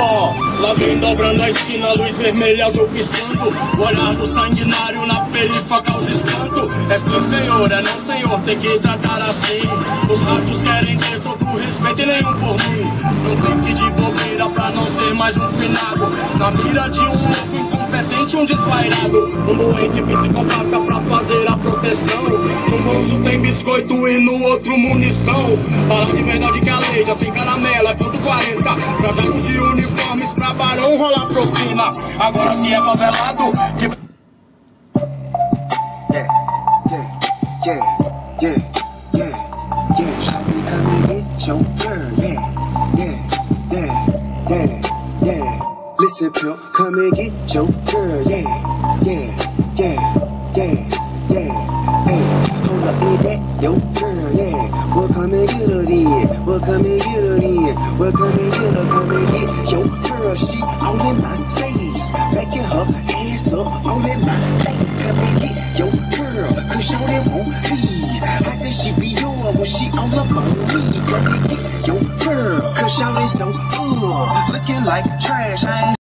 Ó, lá vem dobrando a esquina, luz vermelha, azul piscando. O olhar do sanguinário na perifa causa espanto. É sim, senhor, é não, senhor, tem que tratar assim. Os ratos querem ter todo o respeito e nenhum por mim. Não fique de bobeira pra não ser mais um finado. Na mira de um louco incompetente, um desvairado. Um doente psicopata pra fazer a proteção. No bolso tem biscoito e no outro munição. Fala de verdade que a lei já sem caramelo é ponto 40. Trajamos de uniformes pra barão rolar propina. Agora se é favelado de... Shawty, come and get your girl, yeah. Listen, pimp, come and get your girl, yeah. Hey, hold up, ain't that your girl, yeah. Well, come and get her then. Well, come and get her then. Well, come and get her, come and get your girl. She all in my space, backing her ass up, all in my face. Come and get your girl, cause y'all didn't want me. I think she be yours when she all up on me. Come and get your girl, cause y'all is so looking like trash. I ain't